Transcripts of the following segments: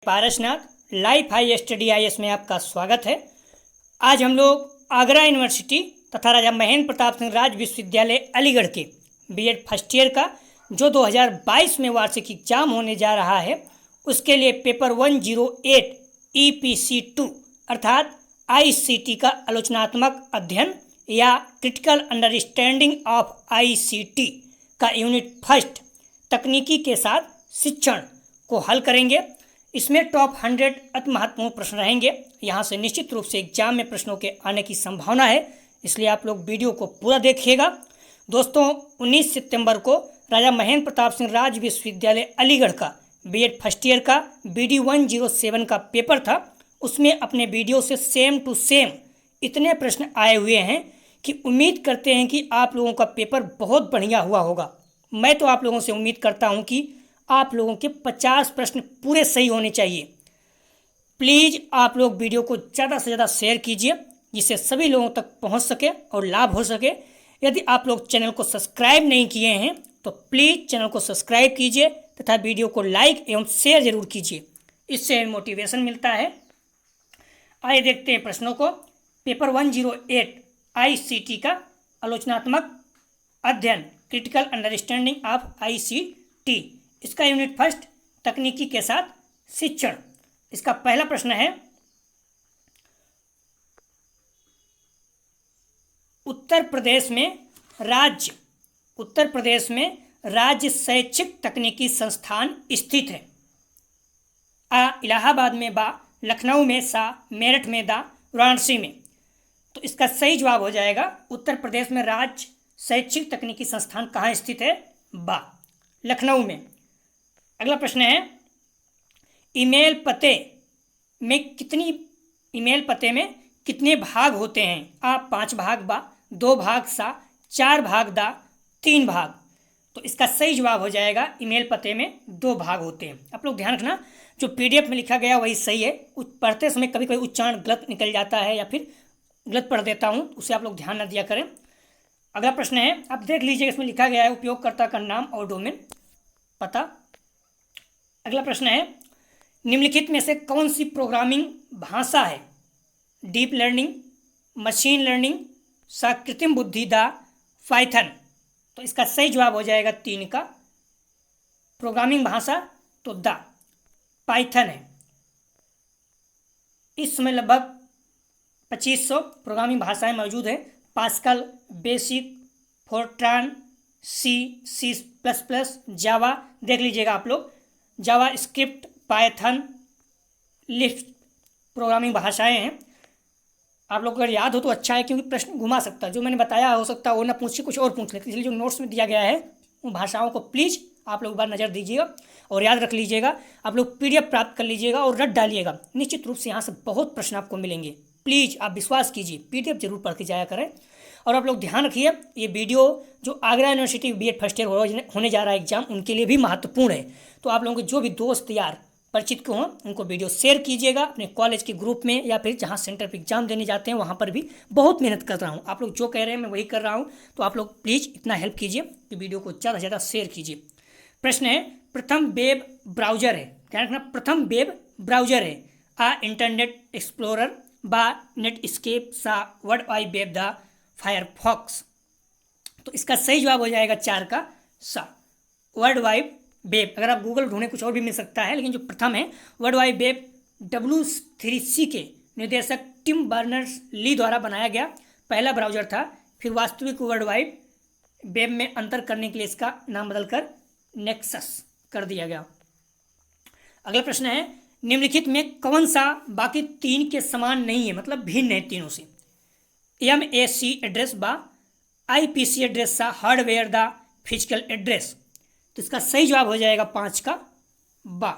Parasnath life high study IAS में आपका स्वागत है। आज हम लोग आगरा यूनिवर्सिटी तथा राजा महेंद्र प्रताप सिंह राज विश्वविद्यालय अलीगढ़ के बीएड फर्स्ट ईयर का जो 2022 में वार्षिक एग्जाम होने जा रहा है उसके लिए पेपर 108 EPC2 अर्थात ICT का आलोचनात्मक अध्ययन या क्रिटिकल अंडरस्टैंडिंग ऑफ ICT का यूनिट फर्स्ट तकनीकी के साथ शिक्षण को हल करेंगे। इसमें टॉप 100 अति महत्वपूर्ण प्रश्न रहेंगे। यहाँ से निश्चित रूप से एग्जाम में प्रश्नों के आने की संभावना है, इसलिए आप लोग वीडियो को पूरा देखिएगा। दोस्तों 19 सितंबर को राजा महेंद्र प्रताप सिंह राज विश्वविद्यालय अलीगढ़ का बीएड फर्स्ट ईयर का BD 107 का पेपर था। उसमें अपने वीडियो से सेम टू सेम इतने प्रश्न आए हुए हैं कि उम्मीद करते हैं कि आप लोगों का पेपर बहुत बढ़िया हुआ होगा। मैं तो आप लोगों से उम्मीद करता हूं कि आप लोगों के 50 प्रश्न पूरे सही होने चाहिए। प्लीज़ आप लोग वीडियो को ज़्यादा से ज़्यादा शेयर कीजिए जिससे सभी लोगों तक पहुंच सके और लाभ हो सके। यदि आप लोग चैनल को सब्सक्राइब नहीं किए हैं तो प्लीज़ चैनल को सब्सक्राइब कीजिए तथा वीडियो को लाइक एवं शेयर जरूर कीजिए, इससे मोटिवेशन मिलता है। आइए देखते हैं प्रश्नों को। पेपर 108 ICT का आलोचनात्मक अध्ययन क्रिटिकल अंडरस्टैंडिंग ऑफ ICT, इसका यूनिट फर्स्ट तकनीकी के साथ शिक्षण। इसका पहला प्रश्न है, उत्तर प्रदेश में राज्य शैक्षिक तकनीकी संस्थान स्थित है। आ इलाहाबाद में, बा लखनऊ में, सा मेरठ में, दा वाराणसी में। तो इसका सही जवाब हो जाएगा उत्तर प्रदेश में राज्य शैक्षिक तकनीकी संस्थान कहाँ स्थित है? बा लखनऊ में। अगला प्रश्न है, ईमेल पते में कितने भाग होते हैं? आ 5 भाग, बा 2 भाग, सा 4 भाग, दा 3 भाग। तो इसका सही जवाब हो जाएगा ईमेल पते में 2 भाग होते हैं। आप लोग ध्यान रखना, जो PDF में लिखा गया वही सही है। पढ़ते समय कभी कभी उच्चारण गलत निकल जाता है या फिर गलत पढ़ देता हूँ, उसे आप लोग ध्यान न दिया करें। अगला प्रश्न है, आप देख लीजिए, इसमें लिखा गया है उपयोगकर्ता का नाम और डोमेन पता। अगला प्रश्न है, निम्नलिखित में से कौन सी प्रोग्रामिंग भाषा है? डीप लर्निंग, मशीन लर्निंग, सा कृत्रिम बुद्धि, दा पाइथन। तो इसका सही जवाब हो जाएगा 3 का। प्रोग्रामिंग भाषा तो दा पाइथन है। इस समय लगभग 2500 प्रोग्रामिंग भाषाएं मौजूद हैं। पास्कल, बेसिक, फोर्ट्रान, C++, जावा देख लीजिएगा आप लोग, जावा स्क्रिप्ट, पाइथन, लिस्प प्रोग्रामिंग भाषाएं हैं। आप लोग अगर याद हो तो अच्छा है, क्योंकि प्रश्न घुमा सकता है। जो मैंने बताया हो सकता है वो ना पूछ के कुछ और पूछ लेते, इसलिए जो नोट्स में दिया गया है उन भाषाओं को प्लीज़ आप लोग एक बार नज़र दीजिएगा और याद रख लीजिएगा। आप लोग PDF प्राप्त कर लीजिएगा और रट डालिएगा। निश्चित रूप से यहाँ से बहुत प्रश्न आपको मिलेंगे। प्लीज़ आप विश्वास कीजिए, PDF जरूर पढ़ के जाया करें। और आप लोग ध्यान रखिए, ये वीडियो जो Agra university BEd first year होने जा रहा है एग्जाम, उनके लिए भी महत्वपूर्ण है। तो आप लोगों के जो भी दोस्त यार परिचित को हों उनको वीडियो शेयर कीजिएगा। अपने कॉलेज के ग्रुप में या फिर जहाँ सेंटर पर एग्जाम देने जाते हैं वहाँ पर भी बहुत मेहनत कर रहा हूँ। आप लोग जो कह रहे हैं मैं वही कर रहा हूँ। तो आप लोग प्लीज़ इतना हेल्प कीजिए कि वीडियो को ज़्यादा से ज़्यादा शेयर कीजिए। प्रश्न है, प्रथम वेब ब्राउजर है, ध्यान रखना, प्रथम वेब ब्राउजर है। आ इंटरनेट एक्सप्लोरर, बा नेटस्केप, सा वर्ल्ड वाइड वेब, दा फायरफॉक्स। तो इसका सही जवाब हो जाएगा 4 का सा वर्ल्ड वाइड वेब। अगर आप गूगल ढूंढें कुछ और भी मिल सकता है, लेकिन जो प्रथम है वर्ल्ड वाइड वेब W3C के निर्देशक टिम बर्नर्स ली द्वारा बनाया गया पहला ब्राउजर था। फिर वास्तविक वर्ल्ड वाइड वेब में अंतर करने के लिए इसका नाम बदलकर नेक्सस कर दिया गया। अगला प्रश्न है, निम्नलिखित में कौन सा बाकी 3 के समान नहीं है, मतलब भिन्न है तीनों से? MAC एड्रेस, बा IPC एड्रेस, सा हार्डवेयर, दा फिजिकल एड्रेस। तो इसका सही जवाब हो जाएगा 5 का बा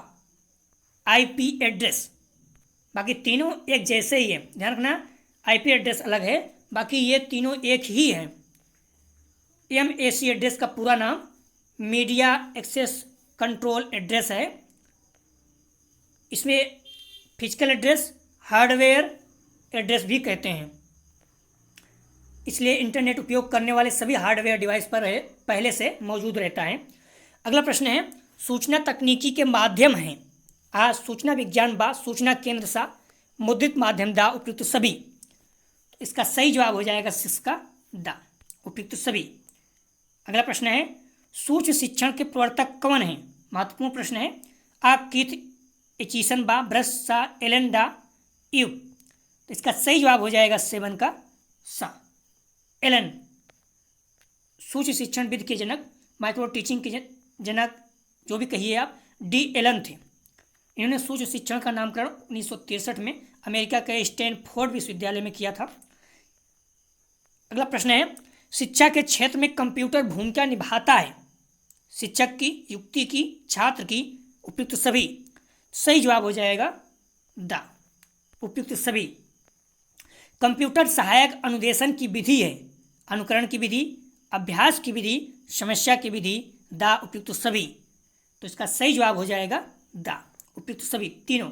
IP एड्रेस। बाकी तीनों एक जैसे ही है, ध्यान रखना, IP एड्रेस अलग है, बाकी ये तीनों एक ही हैं। MAC एड्रेस का पूरा नाम मीडिया एक्सेस कंट्रोल एड्रेस है। इसमें फिजिकल एड्रेस हार्डवेयर एड्रेस भी कहते हैं, इसलिए इंटरनेट उपयोग करने वाले सभी हार्डवेयर डिवाइस पर पहले से मौजूद रहता है। अगला प्रश्न है, सूचना तकनीकी के माध्यम हैं आ सूचना विज्ञान बा सूचना केंद्र सा मुद्रित माध्यम दा उपयुक्त सभी। तो इसका सही जवाब हो जाएगा इसका दा उपयुक्त सभी। अगला प्रश्न है सूक्ष्म शिक्षण के प्रवर्तक कौन है? महत्वपूर्ण प्रश्न है। आ कीथ एचिसन बा ब्रश सा एलन डा यू। तो इसका सही जवाब हो जाएगा 7 का सा एलन। सूक्ष्म शिक्षण विधि के जनक, माइक्रो टीचिंग के जनक, जो भी कहिए आप, डी एलन थे। इन्होंने सूक्ष्म शिक्षण का नामकरण 1963 में अमेरिका के स्टैनफोर्ड विश्वविद्यालय में किया था। अगला प्रश्न है शिक्षा के क्षेत्र में कंप्यूटर भूमिका निभाता है? शिक्षक की, युक्ति की, छात्र की, उपयुक्त सभी। सही जवाब हो जाएगा द उपयुक्त सभी। कंप्यूटर सहायक अनुदेशन की विधि है। अनुकरण की विधि, अभ्यास की विधि, समस्या की विधि, द उपयुक्त सभी। तो इसका सही जवाब हो जाएगा द उपयुक्त सभी तीनों।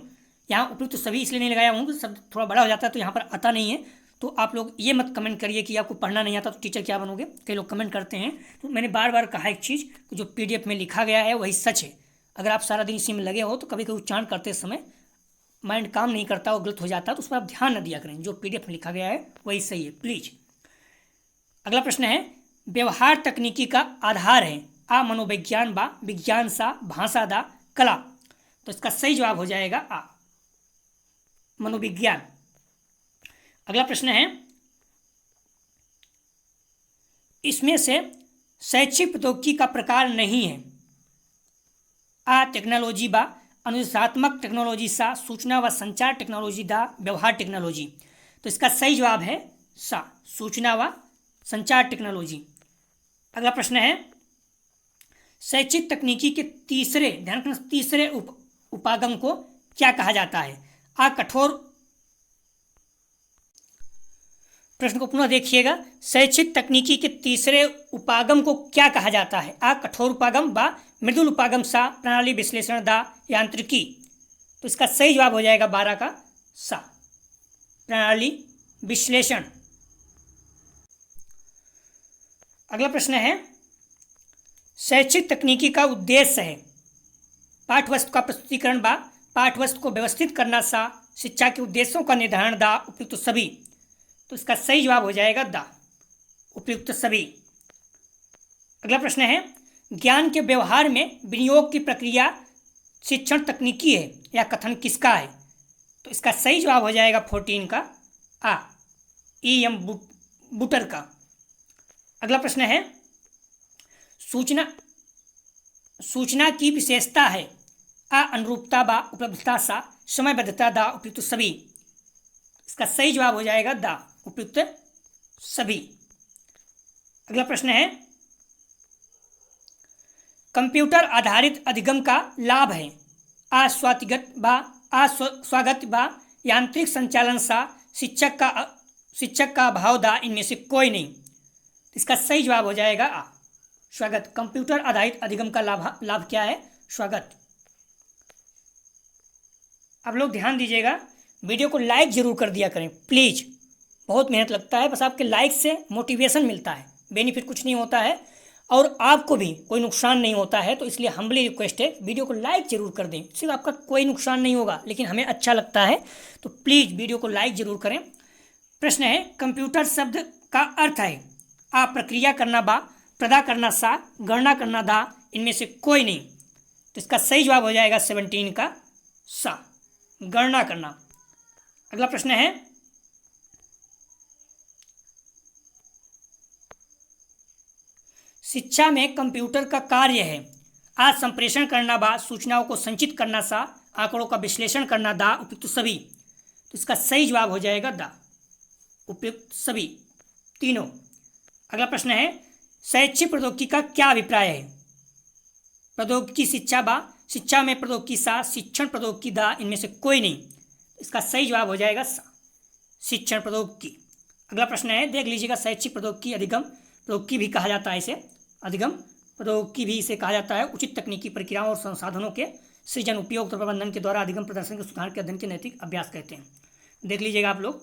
यहाँ उपयुक्त सभी इसलिए नहीं लगाया हूँ, शब्द थोड़ा बड़ा हो जाता है तो यहाँ पर आता नहीं है। तो आप लोग ये मत कमेंट करिए कि आपको पढ़ना नहीं आता तो टीचर क्या बनोगे, कई लोग कमेंट करते हैं। तो मैंने बार बार कहा एक चीज़, जो PDF में लिखा गया है वही सच है। अगर आप सारा दिन इसी में लगे हो तो कभी कभी उच्चारण करते समय माइंड काम नहीं करता, वो गलत हो जाता है, तो उस पर आप ध्यान न दिया करें। जो PDF में लिखा गया है वही सही है, प्लीज। अगला प्रश्न है व्यवहार तकनीकी का आधार है? आ मनोविज्ञान बा विज्ञान सा भाषा दा कला। तो इसका सही जवाब हो जाएगा आ मनोविज्ञान। अगला प्रश्न है इसमें से शैक्षिक प्रौद्योगिकी का प्रकार नहीं है? आ टेक्नोलॉजी बा अनुदेशात्मक टेक्नोलॉजी सा सूचना व संचार टेक्नोलॉजी दा व्यवहार टेक्नोलॉजी। तो इसका सही जवाब है सा सूचना व संचार टेक्नोलॉजी। अगला प्रश्न है शैक्षिक तकनीकी के तीसरे, ध्यान रखना, तीसरे उपागम को क्या कहा जाता है? आ कठोर, प्रश्न को पुनः देखिएगा। शैक्षिक तकनीकी के तीसरे उपागम को क्या कहा जाता है? आ कठोर उपागम, बा मृदुल उपागम, सा प्रणाली विश्लेषण, दा यांत्रिकी। तो इसका सही जवाब हो जाएगा 12 का सा प्रणाली विश्लेषण। अगला प्रश्न है शैक्षिक तकनीकी का उद्देश्य है? पाठ्यवस्तु का प्रस्तुतिकरण, बा पाठ्यवस्तु को व्यवस्थित करना, सा शिक्षा के उद्देश्यों का निर्धारण, दा उपयुक्त सभी। तो इसका सही जवाब हो जाएगा दा उपयुक्त सभी। अगला प्रश्न है ज्ञान के व्यवहार में विनियोग की प्रक्रिया शिक्षण तकनीकी है या कथन किसका है? तो इसका सही जवाब हो जाएगा 14 का आ EM बुटर का। अगला प्रश्न है सूचना की विशेषता है? आ अनुरूपता, बा उपलब्धता, सा समयबद्धता, दा उपयुक्त सभी। इसका सही जवाब हो जाएगा दा उपयुक्त सभी। अगला प्रश्न है कंप्यूटर आधारित अधिगम का लाभ है? आ स्वागत बा यांत्रिक संचालन, सा शिक्षक का अभाव, दा इनमें से कोई नहीं। इसका सही जवाब हो जाएगा आ स्वागत। कंप्यूटर आधारित अधिगम का लाभ क्या है? स्वागत। आप लोग ध्यान दीजिएगा, वीडियो को लाइक जरूर कर दिया करें प्लीज। बहुत मेहनत लगता है, बस आपके लाइक से मोटिवेशन मिलता है, बेनिफिट कुछ नहीं होता है और आपको भी कोई नुकसान नहीं होता है। तो इसलिए हम्बली रिक्वेस्ट है वीडियो को लाइक जरूर कर दें। सिर्फ आपका कोई नुकसान नहीं होगा लेकिन हमें अच्छा लगता है, तो प्लीज़ वीडियो को लाइक जरूर करें। प्रश्न है कंप्यूटर शब्द का अर्थ है? आ प्रक्रिया करना, बा प्रदा करना, सा गणना करना, दा इनमें से कोई नहीं। तो इसका सही जवाब हो जाएगा 17 का सा गणना करना। अगला प्रश्न है शिक्षा में कंप्यूटर का कार्य है? आ संप्रेषण करना, बा सूचनाओं को संचित करना, सा आंकड़ों का विश्लेषण करना, दा उपयुक्त सभी। तो इसका सही जवाब हो जाएगा दा उपयुक्त सभी तीनों। अगला प्रश्न है शैक्षिक प्रौद्योगिकी का क्या अभिप्राय है? प्रौद्योगिकी शिक्षा, बा शिक्षा में प्रौद्योगिकी, सा शिक्षण प्रौद्योगिकी, दा इनमें से कोई नहीं। इसका सही जवाब हो जाएगा सा शिक्षण प्रौद्योगिकी। अगला प्रश्न है देख लीजिएगा शैक्षिक प्रौद्योगिकी अधिगम प्रौद्योगिकी भी कहा जाता है इसे, अधिगम प्रौद्योगिकी भी इसे कहा जाता है। उचित तकनीकी प्रक्रियाओं और संसाधनों के सृजन, उपयोग और प्रबंधन के द्वारा अधिगम प्रदर्शन के सुधार के अध्ययन के नैतिक अभ्यास कहते हैं। देख लीजिएगा आप लोग।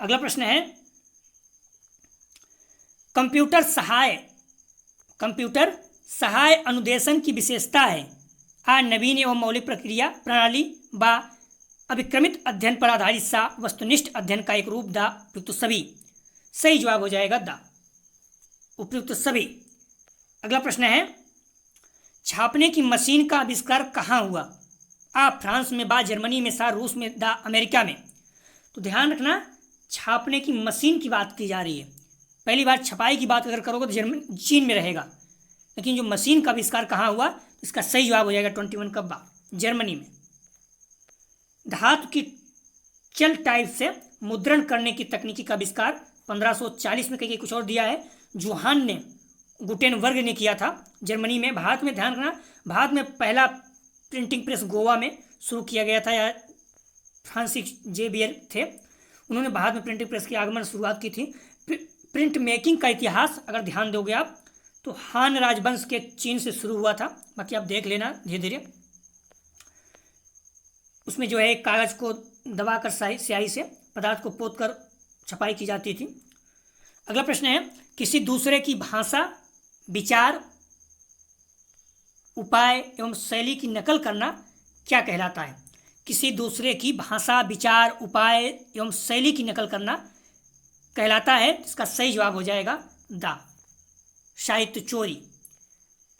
अगला प्रश्न है कंप्यूटर सहाय अनुदेशन की विशेषता है? आ नवीन एवं मौलिक प्रक्रिया प्रणाली व अभिक्रमित अध्ययन पर आधारित सा वस्तुनिष्ठ अध्ययन का एक रूप द उपयुक्त सभी। सही जवाब हो जाएगा द उपयुक्त सभी। अगला प्रश्न है, छापने की मशीन का आविष्कार कहाँ हुआ? आ फ्रांस में, बा जर्मनी में, सा रूस में, दा अमेरिका में। तो ध्यान रखना, छापने की मशीन की बात की जा रही है। पहली बार छपाई की बात अगर करोगे तो चीन में रहेगा, लेकिन जो मशीन का आविष्कार कहाँ हुआ, तो इसका सही जवाब हो जाएगा 21 का बा, जर्मनी में। धातु की चल टाइप से मुद्रण करने की तकनीकी का आविष्कार 1540 में कहीं कुछ और दिया है, जोहान ने गुटेनबर्ग ने किया था जर्मनी में। भारत में ध्यान रखना, भारत में पहला प्रिंटिंग प्रेस गोवा में शुरू किया गया था, या फ्रांसिस जेवियर थे, उन्होंने भारत में प्रिंटिंग प्रेस की आगमन शुरुआत की थी। प्रिंट मेकिंग का इतिहास अगर ध्यान दोगे आप, तो हान राजवंश के चीन से शुरू हुआ था, बाकी आप देख लेना धीरे धीरे। उसमें जो है कागज को दबाकर स्याही से पदार्थ को पोतकर छपाई की जाती थी। अगला प्रश्न है, किसी दूसरे की भाषा, विचार, उपाय एवं शैली की नकल करना क्या कहलाता है? किसी दूसरे की भाषा, विचार, उपाय एवं शैली की नकल करना कहलाता है। इसका सही जवाब हो जाएगा द साहित्य चोरी।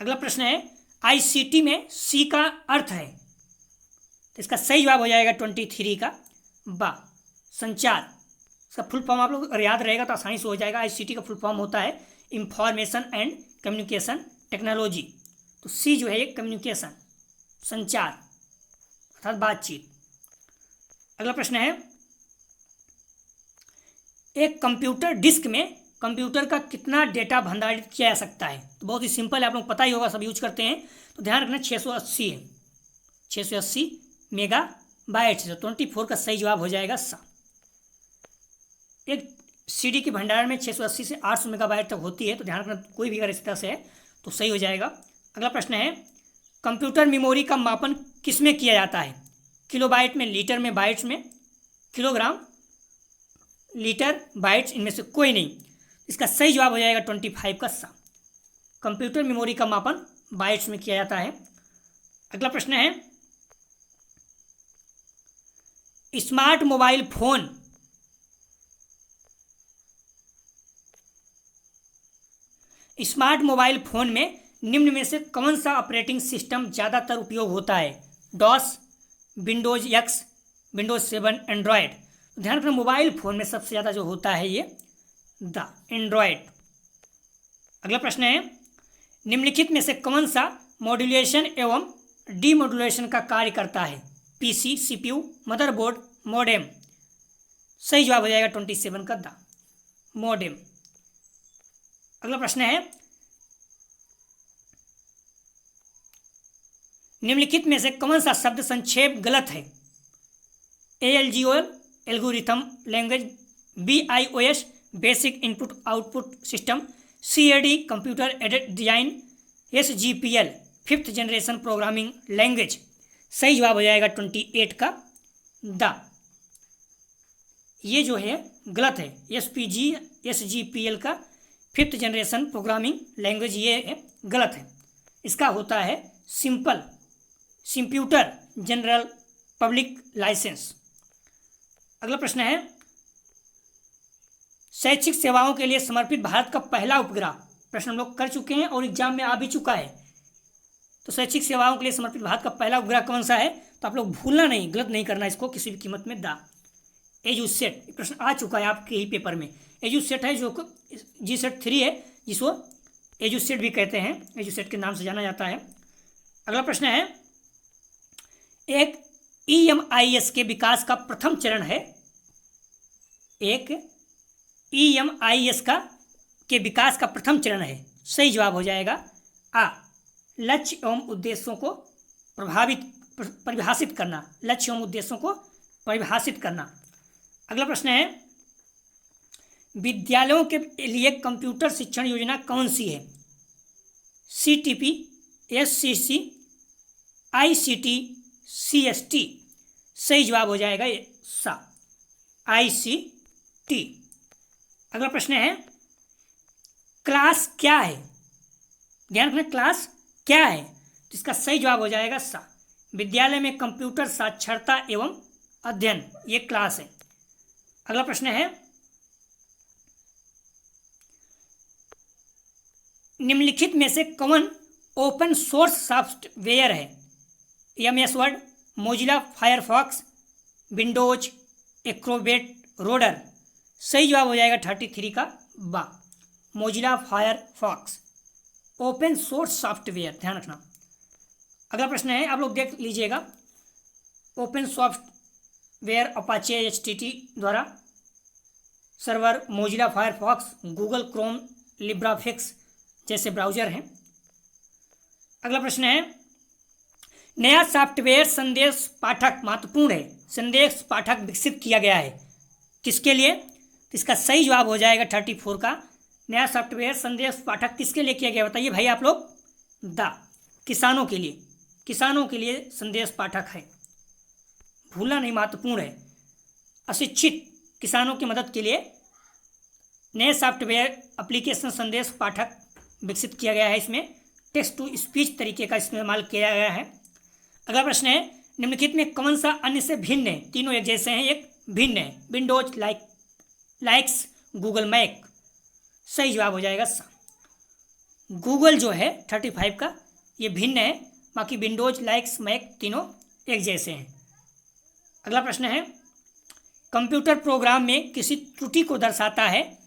अगला प्रश्न है, ICT में सी का अर्थ है, तो इसका सही जवाब हो जाएगा 23 का बा, संचार। इसका फुल फॉर्म आप लोग अगर याद रहेगा तो आसानी से हो जाएगा। ICT का फुल फॉर्म होता है इंफॉर्मेशन एंड कम्युनिकेशन टेक्नोलॉजी। तो सी जो है ये कम्युनिकेशन, संचार अर्थात बातचीत। अगला प्रश्न है, एक कंप्यूटर डिस्क में कंप्यूटर का कितना डेटा भंडारित किया जा सकता है? तो बहुत ही सिंपल है, आप लोग पता ही होगा, सब यूज करते हैं। तो ध्यान रखना 680 है, 680 मेगा बाइट। 24 का सही जवाब हो जाएगा सा। एक CD के भंडारण में 680 से 800 मेगाबाइट तक होती है, तो ध्यान रखना कोई भी अगर इस तरह से है तो सही हो जाएगा। अगला प्रश्न है, कंप्यूटर मेमोरी का मापन किस में किया जाता है? किलोबाइट में, लीटर में, बाइट्स में, किलोग्राम, लीटर, बाइट्स, इनमें से कोई नहीं। इसका सही जवाब हो जाएगा 25 का सा। कंप्यूटर मेमोरी का मापन बाइट्स में किया जाता है। अगला प्रश्न है, smart mobile phone smart mobile phone में निम्न में से कौन सा ऑपरेटिंग सिस्टम ज़्यादातर उपयोग होता है? DOS, Windows X, Windows 7, Android. ध्यान रखना, मोबाइल फ़ोन में सबसे ज़्यादा जो होता है ये द एंड्रॉयड। अगला प्रश्न है, निम्नलिखित में से कौन सा मॉड्यूलेशन एवं डीमॉड्यूलेशन का कार्य करता है? PC, CPU, motherboard, modem. सही जवाब हो जाएगा 27 का द मॉडेम। अगला प्रश्न है, निम्नलिखित में से कौन सा शब्द संक्षेप गलत है? ALGOL algorithm language, BIOS basic input output system, CAD computer aided design, SGPL fifth generation programming language. सही जवाब हो जाएगा 28 का द। ये जो है गलत है, SGPL का फिफ्थ जनरेशन प्रोग्रामिंग लैंग्वेज ये है गलत है। इसका होता है सिंप्यूटर जनरल पब्लिक लाइसेंस। अगला प्रश्न है, शैक्षिक सेवाओं के लिए समर्पित भारत का पहला उपग्रह। प्रश्न हम लोग कर चुके हैं और एग्जाम में आ भी चुका है। तो शैक्षिक सेवाओं के लिए समर्पित भारत का पहला उपग्रह कौन सा है? तो आप लोग भूलना नहीं, गलत नहीं करना इसको किसी भी कीमत में। द एजुसेट प्रश्न आ चुका है आपके ही पेपर में। एजुसेट है जो GSET 3 है, जिसको एजुसेट भी कहते हैं, एजुसेट के नाम से जाना जाता है। अगला प्रश्न है, एक EMIS के विकास का प्रथम चरण है। एक EMIS के विकास का प्रथम चरण है। सही जवाब हो जाएगा आ, लक्ष्य एवं उद्देश्यों को परिभाषित करना। लक्ष्य एवं उद्देश्यों को परिभाषित करना। अगला प्रश्न है, विद्यालयों के लिए कंप्यूटर शिक्षण योजना कौन सी है? CTP, SCC, ICT, CST। सही जवाब हो जाएगा ये सा, ICT। अगला प्रश्न है, क्लास क्या है? ध्यान रखना, क्लास क्या है? इसका सही जवाब हो जाएगा सा। विद्यालय में कंप्यूटर साक्षरता एवं अध्ययन, ये क्लास है। अगला प्रश्न है, निम्नलिखित में से कौन ओपन सोर्स सॉफ्टवेयर है? MS Word, Mozilla Firefox, Windows, Acrobat, Reader. सही जवाब हो जाएगा 33 का बा, Mozilla Firefox open source software, ध्यान रखना। अगला प्रश्न है, आप लोग देख लीजिएगा। ओपन सॉफ्टवेयर अपाचे HTTP द्वारा server, Mozilla Firefox, Google Chrome, लिब्राफिक्स जैसे ब्राउजर हैं। अगला प्रश्न है, नया सॉफ्टवेयर संदेश पाठक, महत्वपूर्ण है, संदेश पाठक विकसित किया गया है किसके लिए? तो इसका सही जवाब हो जाएगा 34 का, नया सॉफ्टवेयर संदेश पाठक किसके लिए किया गया बताइए भाई आप लोग? किसानों के लिए, किसानों के लिए संदेश पाठक है, भूलना नहीं, महत्वपूर्ण है। अशिक्षित किसानों की मदद के लिए नए सॉफ्टवेयर एप्लीकेशन संदेश पाठक विकसित किया गया है। इसमें टेक्स्ट टू स्पीच तरीके का इस्तेमाल किया गया है। अगला प्रश्न है, निम्नलिखित में कौन सा अन्य से भिन्न है? तीनों एक जैसे हैं, एक भिन्न है, विंडोज लाइक्स, गूगल मैक। सही जवाब हो जाएगा सा। गूगल जो है 35 का, ये भिन्न है, बाकी विंडोज लाइक्स मैक तीनों एक जैसे हैं। अगला प्रश्न है, कंप्यूटर प्रोग्राम में किसी त्रुटि को दर्शाता है?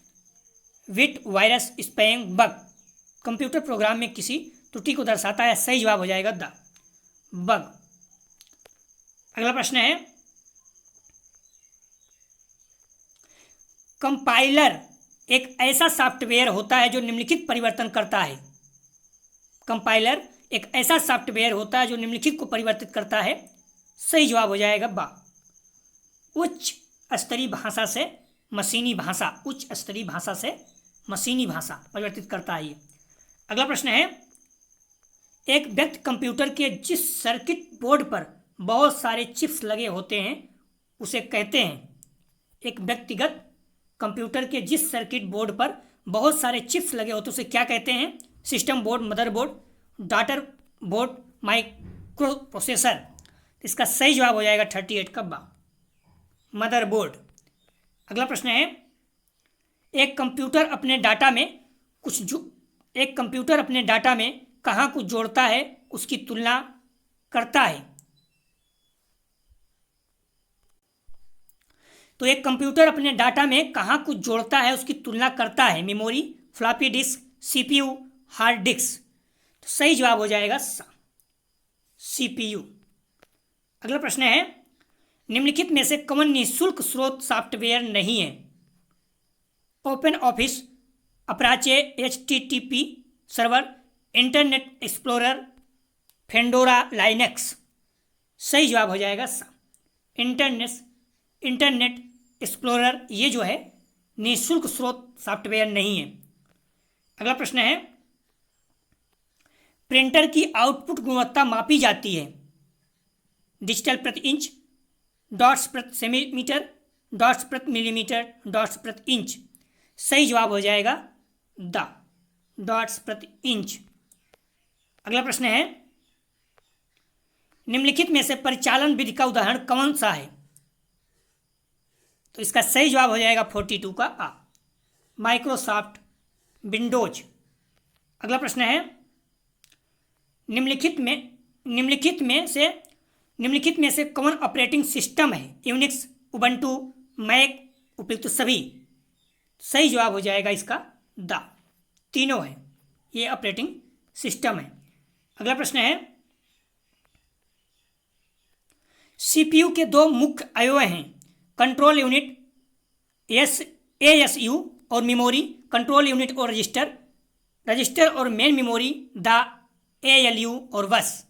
विट, virus, spam, bug. Computer program में किसी त्रुटि को दर्शाता है, सही जवाब हो जाएगा द बग। अगला प्रश्न है, कंपाइलर एक ऐसा सॉफ्टवेयर होता है जो निम्नलिखित परिवर्तन करता है। कंपाइलर एक ऐसा सॉफ्टवेयर होता है जो निम्नलिखित को परिवर्तित करता है, सही जवाब हो जाएगा बा, उच्च स्तरीय भाषा से मशीनी भाषा, उच्च स्तरीय भाषा से मशीनी भाषा परिवर्तित करता है ये। अगला प्रश्न है, एक व्यक्ति कंप्यूटर के जिस सर्किट बोर्ड पर बहुत सारे चिप्स लगे होते हैं उसे कहते हैं? एक व्यक्तिगत कंप्यूटर के जिस सर्किट बोर्ड पर बहुत सारे चिप्स लगे होते हैं उसे क्या कहते हैं? System board, motherboard, data board, micro processor. इसका सही जवाब हो जाएगा 38 का बा, मदरबोर्ड। अगला प्रश्न है, एक कंप्यूटर अपने डाटा में कहाँ कुछ जोड़ता है उसकी तुलना करता है? तो एक कंप्यूटर अपने डाटा में कहाँ कुछ जोड़ता है उसकी तुलना करता है? Memory, floppy disk, CPU, hard disk. तो सही जवाब हो जाएगा CPU। अगला प्रश्न है, निम्नलिखित में से कौन निःशुल्क स्रोत सॉफ्टवेयर नहीं है? Open office, Apache HTTP server, internet explorer, Fedora Linux. सही जवाब हो जाएगा इंटरनेट एक्सप्लोरर, ये जो है निःशुल्क स्रोत सॉफ्टवेयर नहीं है। अगला प्रश्न है, प्रिंटर की आउटपुट गुणवत्ता मापी जाती है? डिजिटल प्रति इंच, डॉट्स प्रति सेंटीमीटर, डॉट्स प्रति मिलीमीटर, डॉट्स प्रति इंच। सही जवाब हो जाएगा द डॉट्स प्रति इंच। अगला प्रश्न है, निम्नलिखित में से परिचालन विधि का उदाहरण कौन सा है? तो इसका सही जवाब हो जाएगा 42 का आ, माइक्रोसॉफ्ट विंडोज। अगला प्रश्न है, निम्नलिखित में से कौन ऑपरेटिंग सिस्टम है? यूनिक्स, उबंटू, मैक, उपयुक्त सभी। सही जवाब हो जाएगा इसका द, तीनों है, ये ऑपरेटिंग सिस्टम है। अगला प्रश्न है, CPU के दो मुख्य अवयव हैं, कंट्रोल यूनिट ASU और मेमोरी, कंट्रोल यूनिट और रजिस्टर और मेन मेमोरी द ALU और बस।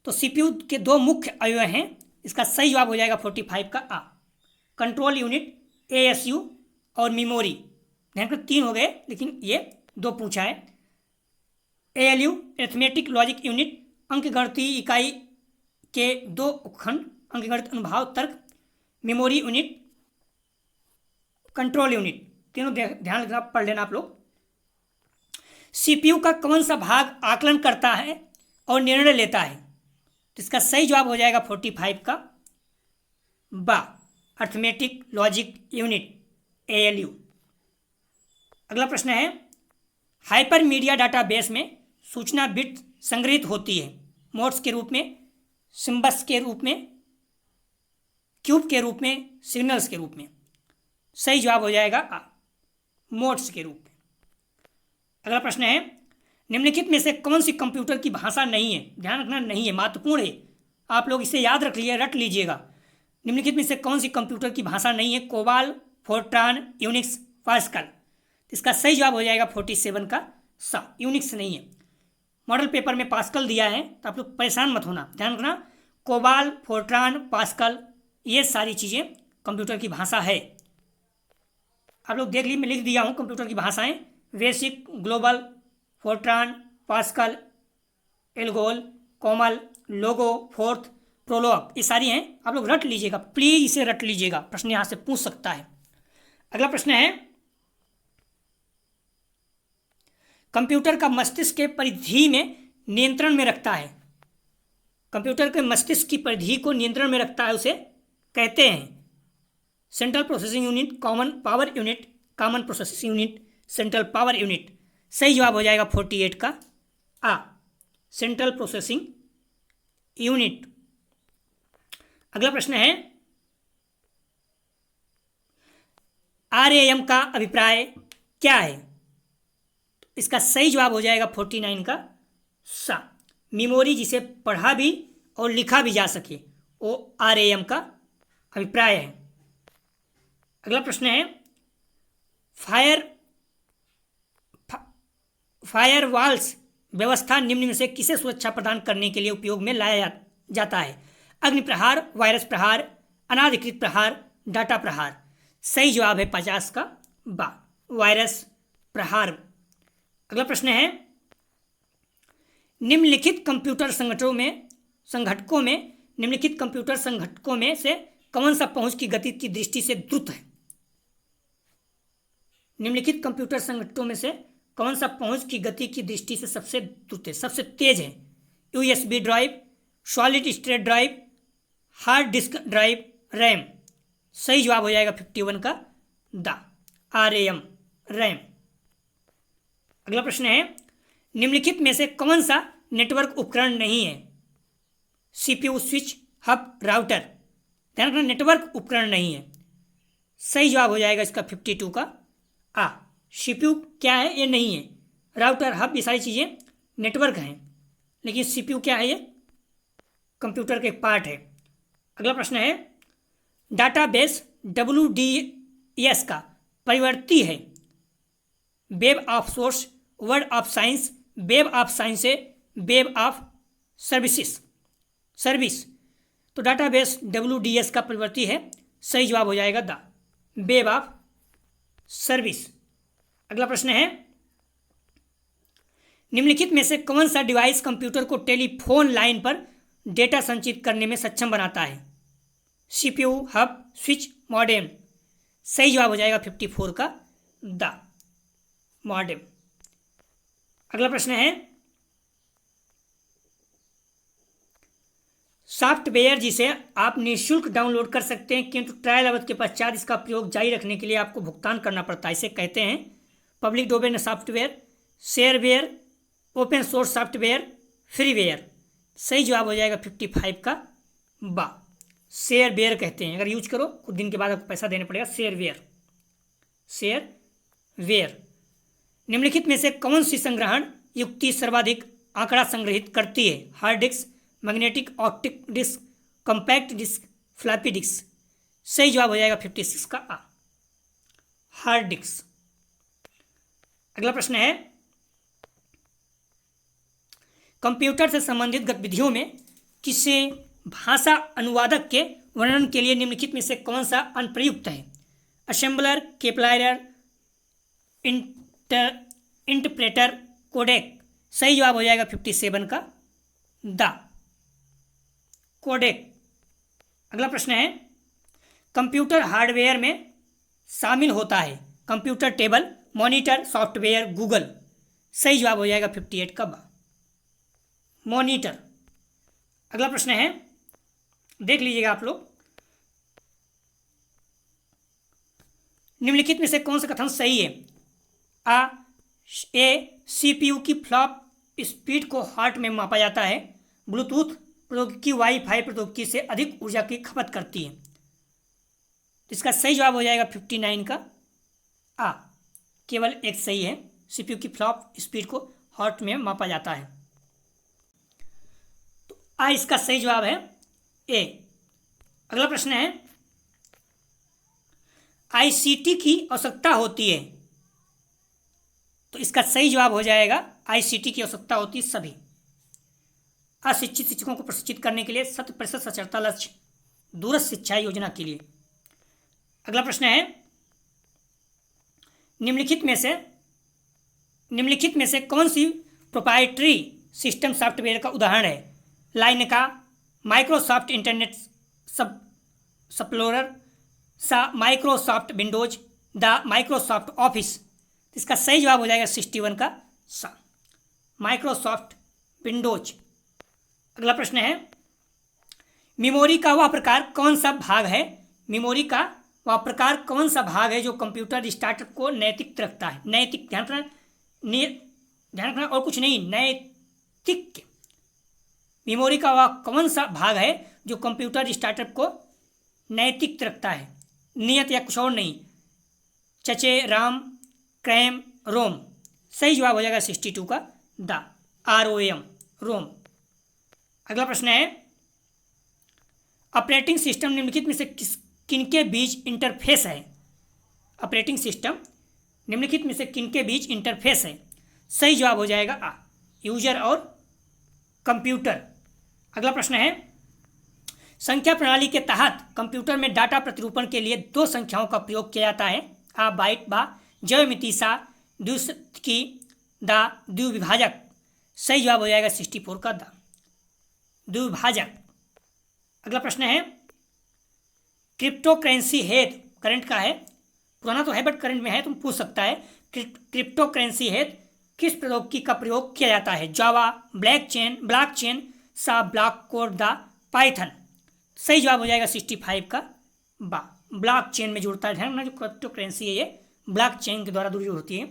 तो CPU के दो मुख्य अवयव हैं, इसका सही जवाब हो जाएगा 45 का आ, कंट्रोल यूनिट ASU और मेमोरी। ध्यान कर 3 हो गए लेकिन ये 2 पूछा है। ALU अरिथमेटिक लॉजिक यूनिट, अंकगणितीय इकाई के 2 उपखंड, अंकगणित अनुभाग तर्क, मेमोरी यूनिट, कंट्रोल यूनिट, तीनों ध्यान रखना, पढ़ लेना आप लोग। CPU का कौन सा भाग आकलन करता है और निर्णय लेता है। तो इसका सही जवाब हो जाएगा 45 का बा, अर्थमेटिक लॉजिक यूनिट ALU। अगला प्रश्न है, हाइपर मीडिया डाटाबेस में सूचना बिट संग्रहित होती है मोड्स के रूप में, सिंबल्स के रूप में, क्यूब के रूप में, सिग्नल्स के रूप में। सही जवाब हो जाएगा आ, मोड्स के रूप में। अगला प्रश्न है, निम्नलिखित में से कौन सी कंप्यूटर की भाषा नहीं है? ध्यान रखना, नहीं है, महत्वपूर्ण है, आप लोग इसे याद रट लीजिएगा। निम्नलिखित में से कौन सी कंप्यूटर की भाषा नहीं है? COBOL, Fortran, Unix, Pascal. इसका सही जवाब हो जाएगा 47 का सा, यूनिक्स नहीं है। मॉडल पेपर में पास्कल दिया है, तो आप लोग परेशान मत होना, ध्यान रखना, कोबाल, फोर्ट्रान, पास्कल, ये सारी चीज़ें कंप्यूटर की भाषा है। आप लोग देख लीजिए, मैं लिख दिया हूँ कंप्यूटर की भाषाएं, BASIC, global, Fortran, Pascal, Algol, COMAL, Logo, Forth, Prolog, ये सारी हैं। आप लोग रट लीजिएगा, प्लीज इसे रट लीजिएगा, प्रश्न यहाँ से पूछ सकता है। अगला प्रश्न है, कंप्यूटर का मस्तिष्क के परिधि में नियंत्रण में रखता है, कंप्यूटर के मस्तिष्क की परिधि को नियंत्रण में रखता है, उसे कहते हैं central processing unit, common power unit, common processing unit, central power unit. सही जवाब हो जाएगा 48 का आ, सेंट्रल प्रोसेसिंग यूनिट। अगला प्रश्न है, RAM का अभिप्राय क्या है? इसका सही जवाब हो जाएगा 49 का सा, मेमोरी जिसे पढ़ा भी और लिखा भी जा सके, वो RAM का अभिप्राय है। अगला प्रश्न है, फायरवॉल्स व्यवस्था निम्न में से किसे सुरक्षा प्रदान करने के लिए उपयोग में लाया जाता है? अग्नि प्रहार, वायरस प्रहार, अनाधिकृत प्रहार, डाटा प्रहार। सही जवाब है 50 का बा, वायरस प्रहार। अगला प्रश्न है, निम्नलिखित कंप्यूटर संघटकों में निम्नलिखित कंप्यूटर संघटकों में से कौन सा पहुंच की गति की दृष्टि से द्रुत है? निम्नलिखित कंप्यूटर संघटकों में से कौन सा पहुंच की गति की दृष्टि से सबसे द्रुत है, सबसे तेज है? USB drive, solid state drive, hard disk drive, RAM. सही जवाब हो जाएगा 51 का द, RAM, रैम। अगला प्रश्न है, निम्नलिखित में से कौन सा नेटवर्क उपकरण नहीं है? CPU, switch, hub, router. ध्यान रखना, नेटवर्क उपकरण नहीं है। सही जवाब हो जाएगा इसका 52 का आ, CPU क्या है? ये नहीं है। राउटर, हब, ये सारी चीज़ें नेटवर्क हैं, लेकिन CPU क्या है? ये कंप्यूटर का एक पार्ट है। अगला प्रश्न है, डाटाबेस WDS का परिवर्ती है web of source, word of science, web of science से वेब ऑफ सर्विस। तो डाटाबेस WDS का परिवर्ती है, सही जवाब हो जाएगा द, वेब ऑफ सर्विस। अगला प्रश्न है, निम्नलिखित में से कौन सा डिवाइस कंप्यूटर को टेलीफोन लाइन पर डेटा संचित करने में सक्षम बनाता है? CPU, hub, switch, modem. सही जवाब हो जाएगा 54 का द, मॉडेम। अगला प्रश्न है, सॉफ्टवेयर जिसे आप निःशुल्क डाउनलोड कर सकते हैं, किंतु ट्रायल अवधि के पश्चात इसका प्रयोग जारी रखने के लिए आपको भुगतान करना पड़ता है, इसे कहते हैं public domain software, shareware, open source software, freeware. सही जवाब हो जाएगा 55 का बा, शेयरवेयर कहते हैं। अगर यूज करो कुछ दिन के बाद आपको पैसा देना पड़ेगा, शेयरवेयर। निम्नलिखित में से कौन सी संग्रहण युक्ति सर्वाधिक आंकड़ा संग्रहित करती है? Hard disk, magnetic optic disk, compact disk, floppy disk. सही जवाब हो जाएगा 56 का आ, हार्ड डिस्क। अगला प्रश्न है, कंप्यूटर से संबंधित गतिविधियों में किसी भाषा अनुवादक के वर्णन के लिए निम्नलिखित में से कौन सा अनुप्रयुक्त है? Assembler, compiler, interpreter, codec. सही जवाब हो जाएगा 57 का द, कोडेक। अगला प्रश्न है, कंप्यूटर हार्डवेयर में शामिल होता है computer table, monitor, software, Google. सही जवाब हो जाएगा 58 का बा, मॉनिटर। अगला प्रश्न है, देख लीजिएगा आप लोग, निम्नलिखित में से कौन सा कथन सही है? आ ए सीपीयू की फ्लॉप स्पीड को हर्ट्ज में मापा जाता है। ब्लूटूथ प्रौद्योगिकी वाईफाई प्रौद्योगिकी से अधिक ऊर्जा की खपत करती है। तो इसका सही जवाब हो जाएगा 59 का आ, केवल एक सही है। सीपीयू की फ्लॉप स्पीड को हर्ट्ज में मापा जाता है। तो आ इसका सही जवाब है ए। अगला प्रश्न है, आईसीटी की आवश्यकता होती है। तो इसका सही जवाब हो जाएगा आईसीटी की आवश्यकता होती है सभी अशिक्षित शिक्षकों को प्रशिक्षित करने के लिए 100% साक्षरता लक्ष्य दूरस्थ शिक्षा योजना के लिए। अगला प्रश्न है, निम्नलिखित में से कौन सी प्रोप्राइटरी सिस्टम सॉफ्टवेयर का उदाहरण है? लाइन का, Microsoft internet explorer, Microsoft Windows, the Microsoft office. इसका सही जवाब हो जाएगा 61 का सा, माइक्रोसॉफ्ट विंडोज। अगला प्रश्न है, मेमोरी का वह प्रकार कौन सा भाग है? मेमोरी का वह प्रकार कौन सा भाग है जो कंप्यूटर स्टार्टअप को नैतिक रखता है? नैतिक, ध्यान रखना और कुछ नहीं, नैतिक। मेमोरी का वह कौन सा भाग है जो कंप्यूटर स्टार्टअप को नैतिक रखता है? नियत या कुछ और नहीं। चचे, राम, क्रैम, रोम। सही जवाब हो जाएगा 62 का द, ROM, रोम। अगला प्रश्न है, ऑपरेटिंग सिस्टम निम्नलिखित में से किनके बीच इंटरफेस है? ऑपरेटिंग सिस्टम निम्नलिखित में से किनके बीच इंटरफेस है? सही जवाब हो जाएगा आ, यूजर और कंप्यूटर। अगला प्रश्न है, संख्या प्रणाली के तहत कंप्यूटर में डाटा प्रतिरूपण के लिए दो संख्याओं का प्रयोग किया जाता है। आ बाइट बा ज्यामिति सा द्विशतकी द द्विविभाजक। सही जवाब हो जाएगा 64 का द, द्विविभाजक। अगला प्रश्न है, क्रिप्टो करेंसी हेतु, करंट का है, पुराना तो है बट करंट में है, तुम पूछ सकता है, क्रिप्टो करेंसी हेतु किस प्रौद्योगिकी का प्रयोग किया जाता है? जावा, ब्लॉकचेन सा ब्लॉक कोड द पाइथन। सही जवाब हो जाएगा 65 का बा, ब्लॉकचेन में जुड़ता है। ध्यान रखना, जो क्रिप्टो करेंसी है ये ब्लॉकचेन के द्वारा जुड़ी होती है।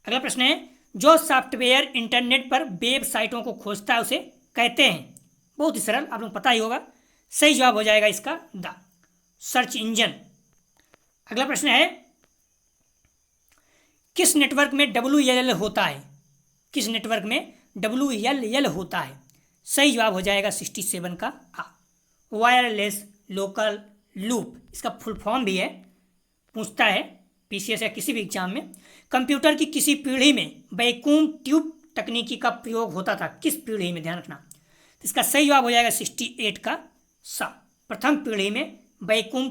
अगला प्रश्न है, जो सॉफ्टवेयर इंटरनेट पर वेबसाइटों को खोजता है उसे कहते हैं? बहुत ही सरल, आप लोग पता ही होगा। सही जवाब हो जाएगा इसका द, सर्च इंजन। अगला प्रश्न है, किस नेटवर्क में WLL होता है? किस नेटवर्क में WLL होता है? सही जवाब हो जाएगा 67 का आ, वायरलेस लोकल लूप। इसका फुल फॉर्म भी है, पूछता है PCS या किसी भी एग्जाम में। कंप्यूटर की किसी पीढ़ी में वैक्यूम ट्यूब तकनीकी का प्रयोग होता था? किस पीढ़ी में? ध्यान रखना। तो इसका सही जवाब हो जाएगा 68 का सा, प्रथम पीढ़ी में वैक्यूम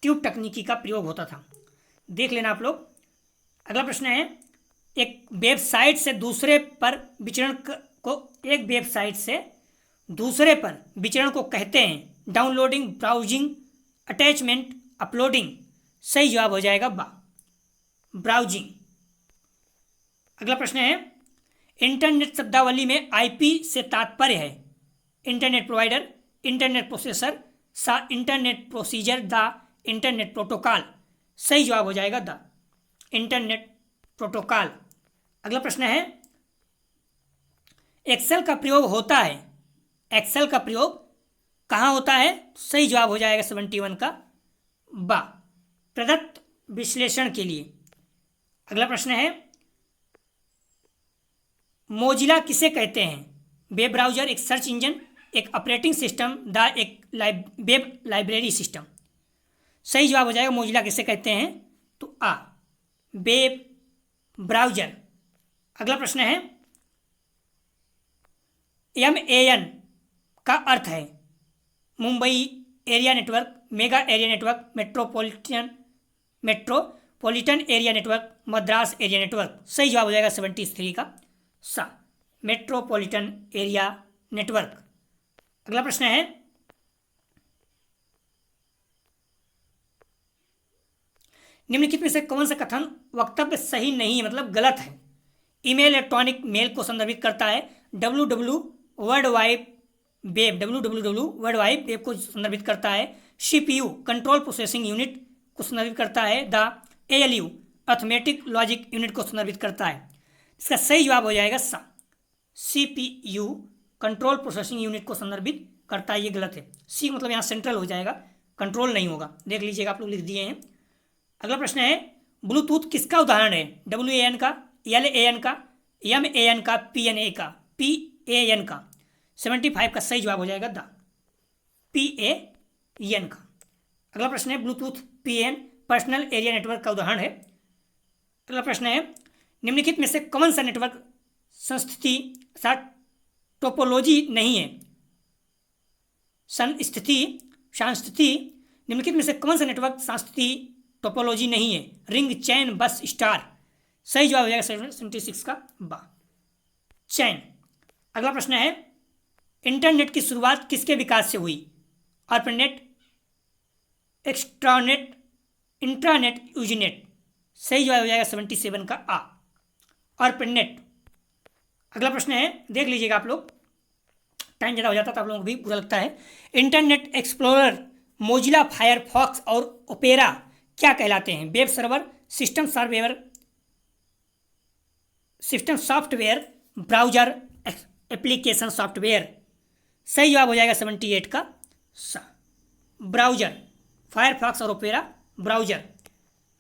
ट्यूब तकनीकी का प्रयोग होता था। देख लेना आप लोग। अगला प्रश्न है, एक वेबसाइट से दूसरे पर विचरण को कहते हैं? Downloading, browsing, attachment, uploading. सही जवाब हो जाएगा बा, ब्राउजिंग। अगला प्रश्न है, इंटरनेट शब्दावली में IP से तात्पर्य है? इंटरनेट प्रोवाइडर, इंटरनेट प्रोसेसर सा internet procedure the internet protocol. सही जवाब हो जाएगा द, इंटरनेट प्रोटोकॉल। अगला प्रश्न है, एक्सेल का प्रयोग होता है? एक्सेल का प्रयोग कहाँ होता है? सही जवाब हो जाएगा 71 का बा, प्रदत्त विश्लेषण के लिए। अगला प्रश्न है, मोजिला किसे कहते हैं? वेब ब्राउजर, एक सर्च इंजन, एक ऑपरेटिंग सिस्टम द एक वेब लाइब्रेरी सिस्टम। सही जवाब हो जाएगा मोजिला किसे कहते हैं? तो आ, वेब ब्राउजर। अगला प्रश्न है, MAN का अर्थ है? Mumbai area network, mega area network, metropolitan area network, Madras area network. सही जवाब हो जाएगा 73 का सा, मेट्रोपॉलिटन एरिया नेटवर्क। अगला प्रश्न है, निम्नलिखित में से कौन सा कथन वक्तव्य सही नहीं है, मतलब गलत है? ईमेल इलेक्ट्रॉनिक मेल को संदर्भित करता है? W W world wide web, W world wide web को संदर्भित करता है। CPU कंट्रोल प्रोसेसिंग यूनिट को संदर्भित करता है। The ALU arithmetic logic unit को संदर्भित करता है। इसका सही जवाब हो जाएगा सा। CPU कंट्रोल प्रोसेसिंग यूनिट को संदर्भित करता है, ये गलत है। सी मतलब यहाँ सेंट्रल हो जाएगा, कंट्रोल नहीं होगा। देख लीजिएगा, आप लोग लिख दिए हैं। अगला प्रश्न है ब्लूटूथ किसका उदाहरण है? WAN का, LAN का, MAN का, PNA का, PAN का। 75 का सही जवाब हो जाएगा द PAN का। अगला प्रश्न है Bluetooth PAN personal area network का उदाहरण है। अगला प्रश्न है निम्नलिखित में से कौन सा नेटवर्क संस्थिति अर्थात टोपोलॉजी नहीं है? सांस्थिति निम्नलिखित में से कौन सा नेटवर्क सांस्थिति टोपोलॉजी नहीं है? रिंग, चैन, बस, स्टार। सही जवाब हो जाएगा 76 का बा, चैन। अगला प्रश्न है इंटरनेट की शुरुआत किसके विकास से हुई? ऑर्पनेट, एक्सट्रानेट, इंट्रानेट, यूजीनेट। सही जवाब हो जाएगा 77 का आ, ऑर्पनेट। अगला प्रश्न है, देख लीजिएगा आप लोग, टाइम ज़्यादा हो जाता तो आप लोगों को भी बुरा लगता है। इंटरनेट एक्सप्लोरर, मोजिला फायरफॉक्स और ओपेरा क्या कहलाते हैं? Web server, system software, browser, application software. सही जवाब हो जाएगा 78 का सा, ब्राउजर। फायरफॉक्स और ओपेरा ब्राउजर।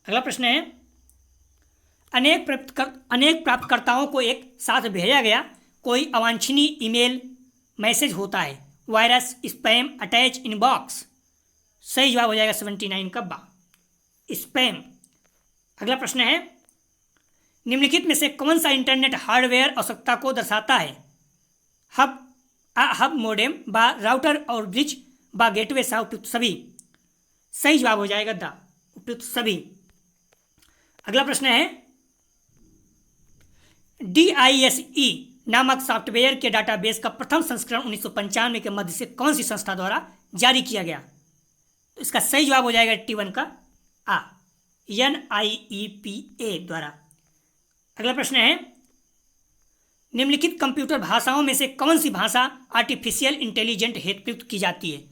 अगला प्रश्न है अनेक प्राप्तकर्ताओं को एक साथ भेजा गया कोई अवांछनीय ईमेल मैसेज होता है। Virus, spam, attach, inbox. सही जवाब हो जाएगा 79 का बा, स्पैम। अगला प्रश्न है निम्नलिखित में से कौन सा इंटरनेट हार्डवेयर आवश्यकता को दर्शाता है? हब, मोडेम, बा राउटर और ब्रिज, बा गेटवे, सा उपयुक्त सभी। सही जवाब हो जाएगा द उपयुक्त सभी। अगला प्रश्न है DISE नामक सॉफ्टवेयर के डाटाबेस का प्रथम संस्करण 1995 के मध्य से कौन सी संस्था द्वारा जारी किया गया? तो इसका सही जवाब हो जाएगा 81 का आ, NIEPA द्वारा। अगला प्रश्न है निम्नलिखित कंप्यूटर भाषाओं में से कौन सी भाषा आर्टिफिशियल इंटेलिजेंट हेतु प्रयुक्त की जाती है?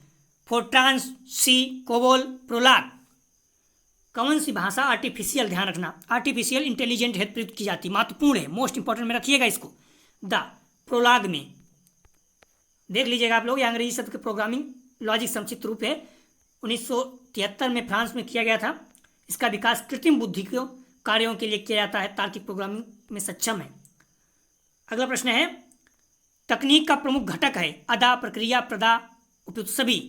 फोर्ट्रान, सी, कोबोल, प्रोलाग। कौन सी भाषा आर्टिफिशियल, ध्यान रखना, आर्टिफिशियल इंटेलिजेंट हेतु प्रयुक्त की जाती है? महत्वपूर्ण है, मोस्ट इंपॉर्टेंट में रखिएगा इसको, द प्रोलाग में। देख लीजिएगा आप लोग, ये अंग्रेजी शब्द के प्रोग्रामिंग लॉजिक संक्षिप्त रूप है। 1973 में फ्रांस में किया गया था। इसका विकास कृत्रिम बुद्धि के कार्यों के लिए किया जाता है, तार्किक प्रोग्रामिंग में सक्षम है। अगला प्रश्न है तकनीक का प्रमुख घटक है? अदा, प्रक्रिया, प्रदा, उपयुक्त सभी।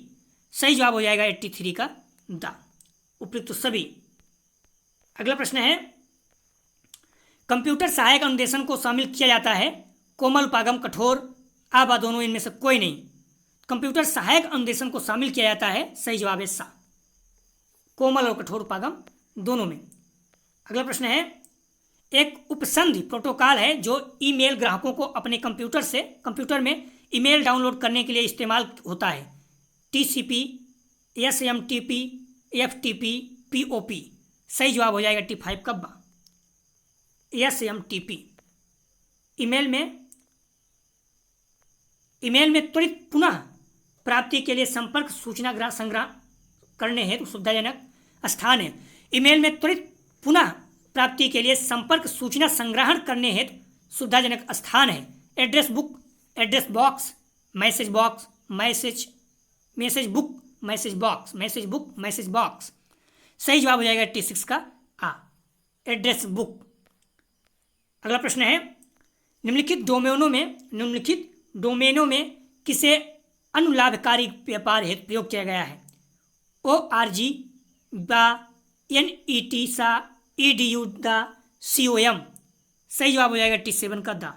सही जवाब हो जाएगा 83 का द उपयुक्त सभी। अगला प्रश्न है कंप्यूटर सहायक अनुदेशन को शामिल किया जाता है? कोमल, उपागम, कठोर, आबा, दोनों, इनमें से कोई नहीं। कंप्यूटर सहायक अनुदेशन को शामिल किया जाता है, सही जवाब है सा, कोमल और कठोर उपागम दोनों में। अगला प्रश्न है एक उपसंधि प्रोटोकॉल है जो ईमेल ग्राहकों को अपने कंप्यूटर में ईमेल डाउनलोड करने के लिए इस्तेमाल होता है। TCP, SMTP, FTP, POP। सही जवाब हो जाएगा 85 का बा, SMTP। ईमेल में त्वरित पुनः प्राप्ति के लिए संपर्क सूचना संग्रह करने हेतु सुविधाजनक स्थान है। ईमेल में त्वरित पुनः प्राप्ति के लिए संपर्क सूचना संग्रहण करने हेतु सुविधाजनक स्थान है। Address book, address box, message box, message book, message box, message book, message box. सही जवाब हो जाएगा 86 का आ, एड्रेस बुक। अगला प्रश्न है निम्नलिखित डोमेनों में किसे अनुलाभकारी व्यापार हेतु प्रयोग किया गया है? ORG, बा, NET, सा, EDU, द, COM। सही जवाब हो जाएगा 87 का द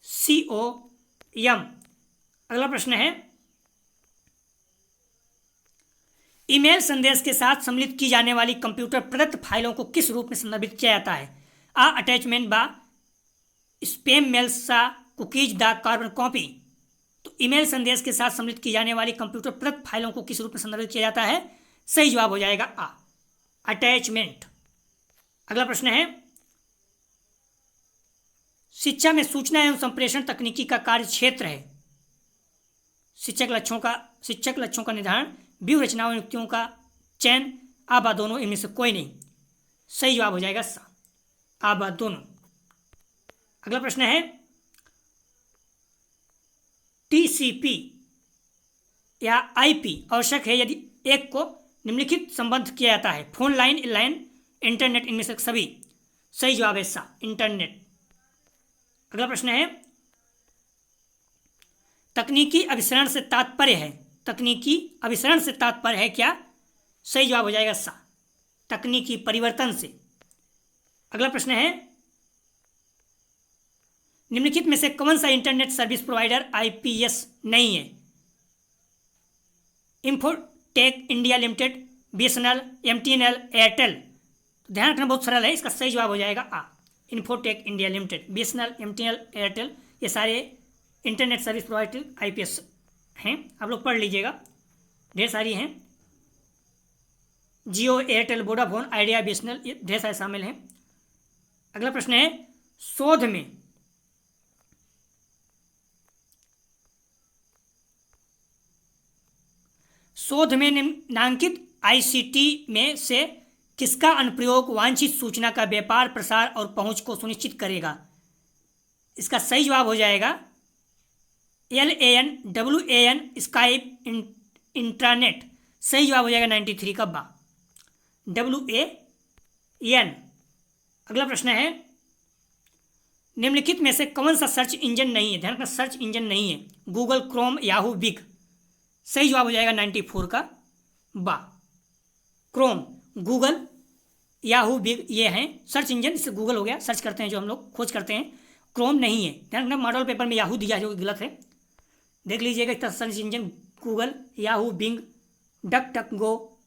COM। अगला प्रश्न है ईमेल संदेश के साथ सम्मिलित की जाने वाली कंप्यूटर प्रदत्त फाइलों को किस रूप में संदर्भित किया जाता है? आ, अटैचमेंट, बा, स्पैम मेल, सा, कुकीज, द, कार्बन कॉपी। तो ईमेल संदेश के साथ सम्मिलित की जाने वाली कंप्यूटर प्रदत्त फाइलों को किस रूप में संदर्भित किया जाता है? सही जवाब हो जाएगा आ, अटैचमेंट। अगला प्रश्न है शिक्षा में सूचना एवं संप्रेषण तकनीकी का कार्य क्षेत्र है। शिक्षक लक्ष्यों का निर्धारण, व्यूह रचनाओं युक्तियों का चयन, आबा दोनों, इनमें से कोई नहीं। सही जवाब हो जाएगा सा, आबा दोनों। अगला प्रश्न है टीसीपी या आईपी आवश्यक है यदि एक को निम्नलिखित संबद्ध किया जाता है, फोन लाइन, लाइन, इंटरनेट, इनमें से सभी। सही जवाब है सा, इंटरनेट। अगला प्रश्न है तकनीकी अभिसरण से तात्पर्य है, तकनीकी अभिसरण से तात्पर्य है क्या? सही जवाब हो जाएगा सा, तकनीकी परिवर्तन से। अगला प्रश्न है निम्नलिखित में से कौन सा इंटरनेट सर्विस प्रोवाइडर आईपीएस नहीं है? Infotech India Limited, BSNL, MTNL, Airtel. ध्यान रखना बहुत सरल है, इसका सही जवाब हो जाएगा आ, Infotech India Limited, BSNL, MTNL, Airtel, ये सारे इंटरनेट सर्विस प्रोवाइडर आईपीएस हैं। आप लोग पढ़ लीजिएगा, ढेर सारी हैं। जियो, एयरटेल, वोडाफोन, आइडिया, बीएसएनएल, ये ढेर सारे शामिल हैं। अगला प्रश्न है शोध में निम्नांकित आईसीटी में से किसका अनुप्रयोग वांछित सूचना का व्यापार, प्रसार और पहुंच को सुनिश्चित करेगा? इसका सही जवाब हो जाएगा LAN, WAN, स्काइप, इंट्रानेट। सही जवाब हो जाएगा 93 का बा, WAN। अगला प्रश्न है निम्नलिखित में से कौन सा सर्च इंजन नहीं है? ध्यान रखना, सर्च इंजन नहीं है। Google, Chrome, Yahoo, big. सही जवाब हो जाएगा 94 का बा, क्रोम, गूगल, याहू, बिग, ये हैं सर्च इंजन। इससे गूगल हो गया, सर्च करते हैं जो हम लोग खोज करते हैं। क्रोम नहीं है, ध्यान रखना, मॉडल पेपर में याहू दिया है जो गलत है, देख लीजिएगा। इसका search engine Google, Yahoo, Bing, DuckDuckGo,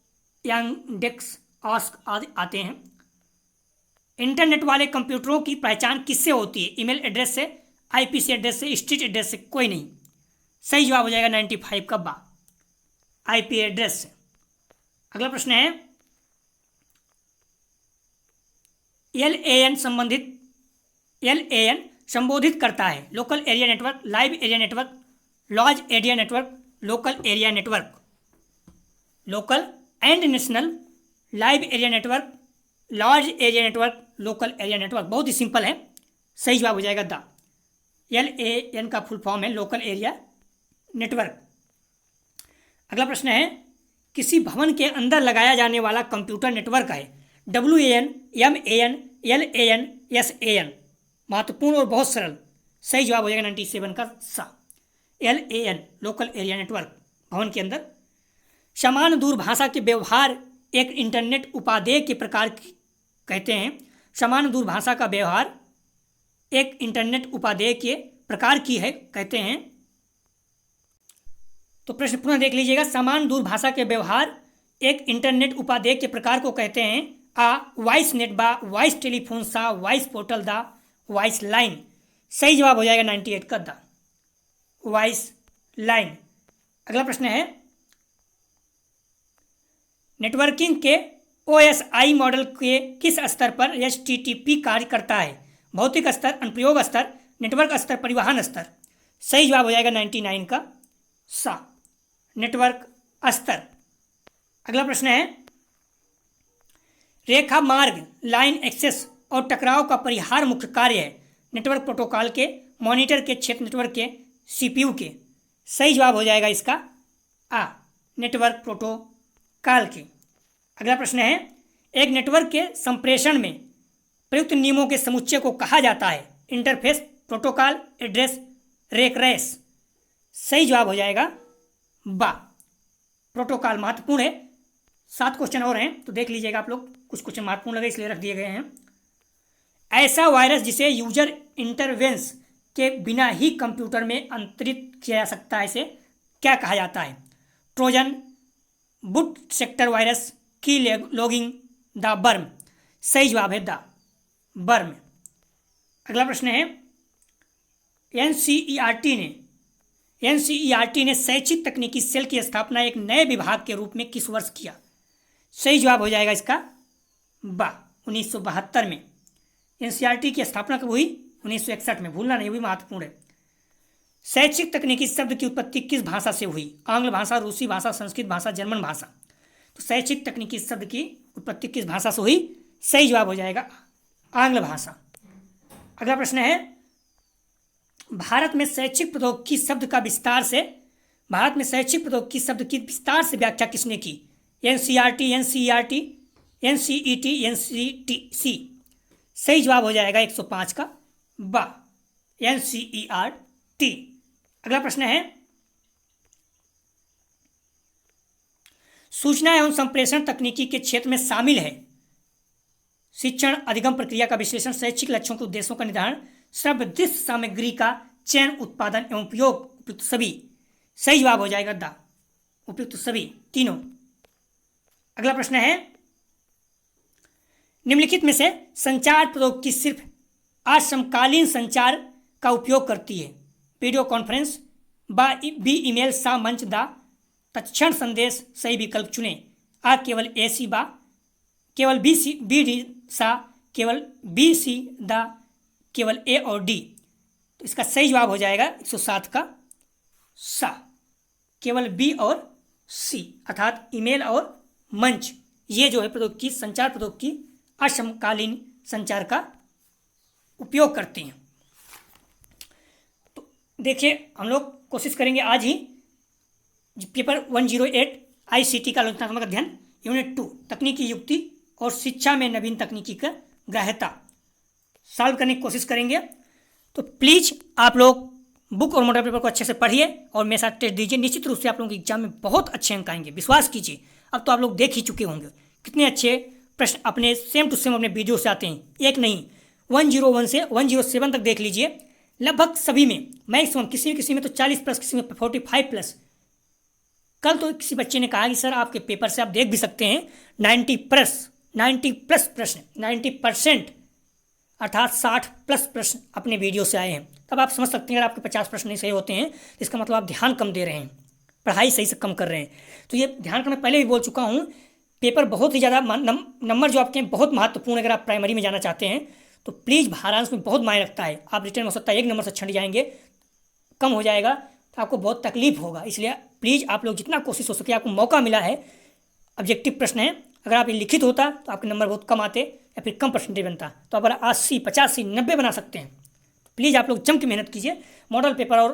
Yandex, ask आदि आते हैं। इंटरनेट वाले कंप्यूटरों की पहचान किससे होती है? ईमेल एड्रेस से, आईपीसी एड्रेस से, स्ट्रीट एड्रेस से? कोई नहीं। सही जवाब हो जाएगा 95 का बा, आईपी एड्रेस से। अगला प्रश्न है LAN संबोधित करता है local area network, live area network, large area network, local area network. Local and national, live area network, large area network, local area network. बहुत ही सिंपल है, सही जवाब हो जाएगा द। LAN का फुल फॉर्म है लोकल एरिया नेटवर्क। अगला प्रश्न है किसी भवन के अंदर लगाया जाने वाला कंप्यूटर नेटवर्क है WAN, MAN, LAN, SAN। महत्वपूर्ण और बहुत सरल। सही जवाब हो जाएगा 97 का सा, LAN, लोकल एरिया नेटवर्क, भवन के अंदर। समान दूरभाषा के व्यवहार एक इंटरनेट उपादेय के प्रकार कहते हैं। समान दूरभाषा का व्यवहार एक इंटरनेट उपादेय के प्रकार की है कहते हैं। तो प्रश्न पुनः देख लीजिएगा। समान दूरभाषा के व्यवहार एक इंटरनेट उपादेय के प्रकार को कहते हैं। आ वॉइस नेट बा, वॉइस टेलीफोन सा, वॉइस पोर्टल दा, वॉइस लाइन। सही जवाब हो जाएगा 98 का द, वॉइस लाइन। अगला प्रश्न है नेटवर्किंग के OSI मॉडल के किस स्तर पर HTTP कार्य करता है? भौतिक स्तर, अनुप्रयोग स्तर, नेटवर्क स्तर, परिवहन स्तर। सही जवाब हो जाएगा 99 का सा, नेटवर्क स्तर। अगला प्रश्न है रेखा मार्ग, लाइन एक्सेस और टकराव का परिहार मुख्य कार्य है नेटवर्क प्रोटोकॉल के, मॉनिटर के, क्षेत्र नेटवर्क के, CPU के। सही जवाब हो जाएगा इसका आ, नेटवर्क प्रोटोकॉल के। अगला प्रश्न है एक नेटवर्क के संप्रेषण में प्रयुक्त नियमों के समुच्चय को कहा जाता है? इंटरफेस, प्रोटोकॉल, एड्रेस, रेक रेस। सही जवाब हो जाएगा बा, प्रोटोकॉल। महत्वपूर्ण है, 7 क्वेश्चन और हैं तो देख लीजिएगा आप लोग, कुछ क्वेश्चन महत्वपूर्ण लगे इसलिए रख दिए गए हैं। ऐसा वायरस जिसे यूजर इंटरवेंस के बिना ही कंप्यूटर में अंतरित किया जा सकता है, इसे क्या कहा जाता है? ट्रोजन, बूट सेक्टर वायरस, की लॉगिंग, द बर्म। सही जवाब है द बर्म। अगला प्रश्न है एनसीईआरटी ने शैक्षिक तकनीकी सेल की स्थापना एक नए विभाग के रूप में किस वर्ष किया? सही जवाब हो जाएगा इसका बा, 1972 में। एनसीईआरटी की स्थापना कब हुई? 1961 में, भूलना नहीं, वो भी महत्वपूर्ण है। शैक्षिक तकनीकी शब्द की उत्पत्ति किस भाषा से हुई? आंग्ल भाषा, रूसी भाषा, संस्कृत भाषा, जर्मन भाषा। तो शैक्षिक तकनीकी शब्द की उत्पत्ति किस भाषा से हुई? सही जवाब हो जाएगा आंग्ल भाषा। अगला प्रश्न है, भारत में शैक्षिक प्रौद्योगिकी शब्द का विस्तार से व्याख्या किसने की? NCERT, NCET. सही जवाब हो जाएगा 105 का बा, एनसीईआरटी। अगला प्रश्न है, सूचना एवं संप्रेषण तकनीकी के क्षेत्र में शामिल है शिक्षण, अधिगम प्रक्रिया का विश्लेषण, शैक्षिक लक्ष्यों के उद्देश्यों का निर्धारण, श्रव्य सामग्री का चयन, उत्पादन एवं उपयोग, उपयुक्त सभी। सही जवाब हो जाएगा द, उपयुक्त सभी, तीनों। अगला प्रश्न है, निम्नलिखित में से संचार प्रौद्योगिकी सिर्फ असमकालीन संचार का उपयोग करती है? वीडियो कॉन्फ्रेंस, बी ईमेल, सा मंच, दा तत्क्षण संदेश। सही विकल्प चुने। आ केवल ए सी, बा केवल बी सी, बी डी सा, केवल बी सी, दा केवल ए और डी। तो इसका सही जवाब हो जाएगा 107 का सा, केवल बी और सी, अर्थात ईमेल और मंच, ये जो है प्रौद्योगिकी, संचार प्रौद्योगिकी असमकालीन संचार का उपयोग करती हैं। तो देखिए, हम लोग कोशिश करेंगे आज ही पेपर 108 ICT का आलोचनात्मक अध्ययन यूनिट 2 तकनीकी युक्ति और शिक्षा में नवीन तकनीकी का ग्राह्यता सॉल्व करने की कोशिश करेंगे। तो प्लीज़ आप लोग बुक और मॉडल पेपर को अच्छे से पढ़िए और मेरे साथ टेस्ट दीजिए। निश्चित रूप से आप लोगों के एग्जाम में बहुत अच्छे अंक आएंगे, विश्वास कीजिए। अब तो आप लोग देख ही चुके होंगे कितने अच्छे प्रश्न अपने सेम टू सेम अपने वीडियो से आते हैं। एक नहीं, 101 से 107 तक देख लीजिए, लगभग सभी में मैक्सिमम, किसी में तो 40 प्लस, किसी में 45 प्लस। कल तो किसी बच्चे ने कहा कि सर आपके पेपर से आप देख भी सकते हैं 90 प्लस प्रश्न, 90% अर्थात 60 प्लस प्रश्न अपने वीडियो से आए हैं। तब आप समझ सकते हैं अगर आपके 50 प्रश्न नहीं सही होते हैं तो इसका मतलब आप ध्यान कम दे रहे हैं, पढ़ाई सही से कम कर रहे हैं। तो ये ध्यान का मैं पहले भी बोल चुका हूँ, पेपर बहुत ही ज़्यादा नंबर जो आपके हैं बहुत महत्वपूर्ण। अगर आप प्राइमरी में जाना चाहते हैं तो प्लीज़ भारांश में बहुत मायने रखता है। आप रिटर्न हो सकता है 1 नंबर से छंट जाएंगे, कम हो जाएगा तो आपको बहुत तकलीफ होगा। इसलिए प्लीज़ आप लोग जितना कोशिश हो सके, आपको मौका मिला है, ऑब्जेक्टिव प्रश्न है, अगर आप ये लिखित होता तो आपके नंबर बहुत कम आते या फिर कम परसेंटेज बनता। तो आप 80, 85, 90 बना सकते हैं। तो प्लीज़ आप लोग जम के मेहनत कीजिए, मॉडल पेपर और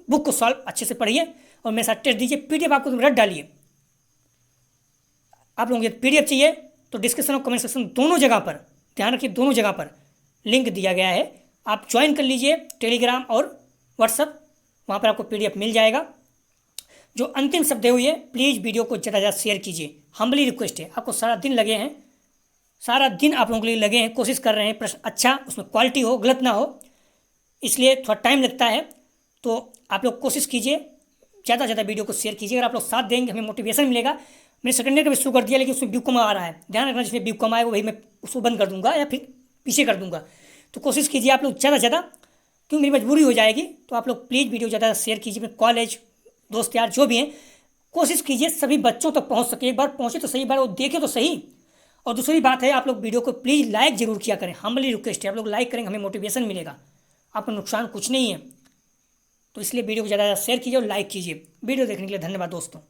बुक को सॉल्व अच्छे से पढ़िए और मेरे साथ टेस्ट दीजिए। PDF आपको रट डालिए। आप लोगों को PDF चाहिए तो डिस्क्रिप्शन और कमेंट सेक्शन दोनों जगह पर, ध्यान रखिए दोनों जगह पर लिंक दिया गया है, आप ज्वाइन कर लीजिए टेलीग्राम और व्हाट्सअप, वहाँ पर आपको PDF मिल जाएगा। जो अंतिम शब्द हुई है, प्लीज़ वीडियो को ज़्यादा ज़्यादा शेयर कीजिए, हम्बली रिक्वेस्ट है। आपको सारा दिन लगे हैं, सारा दिन आप लोगों के लिए लगे हैं, कोशिश कर रहे हैं प्रश्न अच्छा, उसमें क्वालिटी हो, गलत ना हो, इसलिए थोड़ा टाइम लगता है। तो आप लोग कोशिश कीजिए, ज़्यादा से ज़्यादा वीडियो को शेयर कीजिए। अगर आप लोग साथ देंगे हमें मोटिवेशन मिलेगा। मैंने सेकेंड ईयर का भी शुरू कर दिया, लेकिन उसमें व्यू कम आ रहा है, ध्यान रखना, जिसमें व्यू कम आए वही मैं उसको बंद कर दूंगा या फिर पीछे कर दूंगा। तो कोशिश कीजिए आप लोग ज़्यादा से ज़्यादा, क्योंकि मेरी मजबूरी हो जाएगी। तो आप लोग प्लीज़ वीडियो ज़्यादा शेयर कीजिए। मैं कॉलेज दोस्त यार जो भी हैं, कोशिश कीजिए सभी बच्चों तक पहुंच सके। एक बार पहुंचे तो सही, बार वो देखे तो सही। और दूसरी बात है, आप लोग वीडियो को प्लीज़ लाइक जरूर किया करें, हम्बली रिक्वेस्ट है। आप लोग लाइक करेंगे, हमें मोटिवेशन मिलेगा, आपको नुकसान कुछ नहीं है। तो इसलिए वीडियो को ज़्यादा शेयर कीजिए और लाइक कीजिए। वीडियो देखने के लिए धन्यवाद दोस्तों।